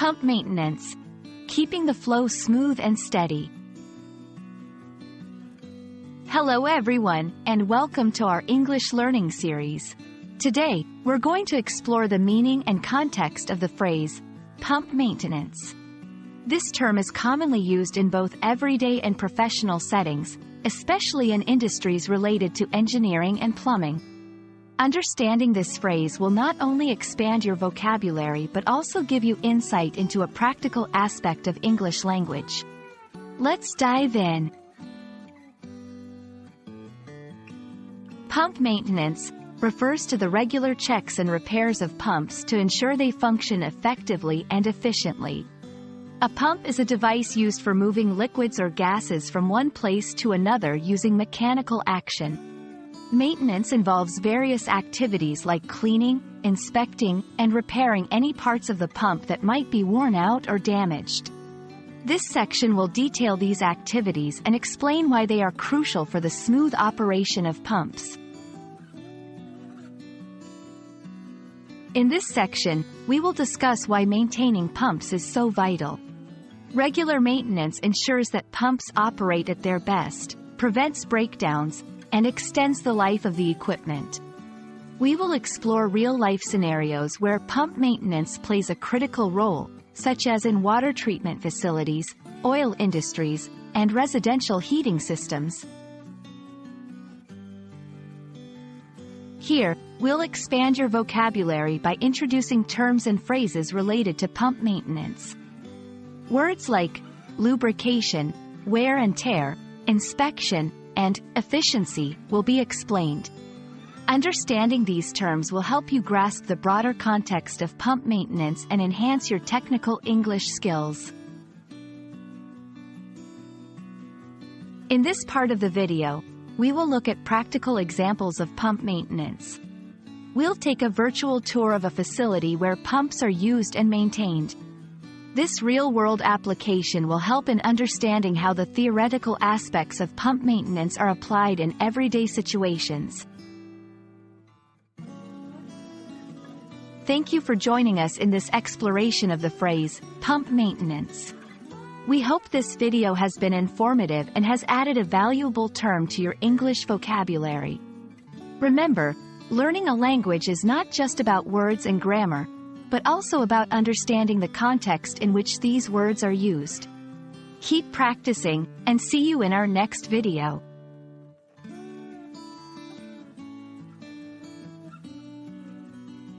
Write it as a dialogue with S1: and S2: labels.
S1: Pump maintenance. Keeping the flow smooth and steady. Hello everyone, and welcome to our English learning series. Today, we're going to explore the meaning and context of the phrase, pump maintenance. This term is commonly used in both everyday and professional settings, especially in industries related to engineering and plumbing. Understanding this phrase will not only expand your vocabulary but also give you insight into a practical aspect of English language. Let's dive in. Pump maintenance refers to the regular checks and repairs of pumps to ensure they function effectively and efficiently. A pump is a device used for moving liquids or gases from one place to another using mechanical action. Maintenance involves various activities like cleaning, inspecting, and repairing any parts of the pump that might be worn out or damaged. This section will detail these activities and explain why they are crucial for the smooth operation of pumps. In this section, we will discuss why maintaining pumps is so vital. Regular maintenance ensures that pumps operate at their best, prevents breakdowns, and extends the life of the equipment. We will explore real-life scenarios where pump maintenance plays a critical role, such as in water treatment facilities, oil industries, and residential heating systems. Here, we'll expand your vocabulary by introducing terms and phrases related to pump maintenance. Words like lubrication, wear and tear, inspection, and efficiency will be explained. Understanding these terms will help you grasp the broader context of pump maintenance and enhance your technical English skills. In this part of the video, we will look at practical examples of pump maintenance. We'll take a virtual tour of a facility where pumps are used and maintained. This real-world application will help in understanding how the theoretical aspects of pump maintenance are applied in everyday situations. Thank you for joining us in this exploration of the phrase, pump maintenance. We hope this video has been informative and has added a valuable term to your English vocabulary. Remember, learning a language is not just about words and grammar, but also about understanding the context in which these words are used. Keep practicing, and see you in our next video.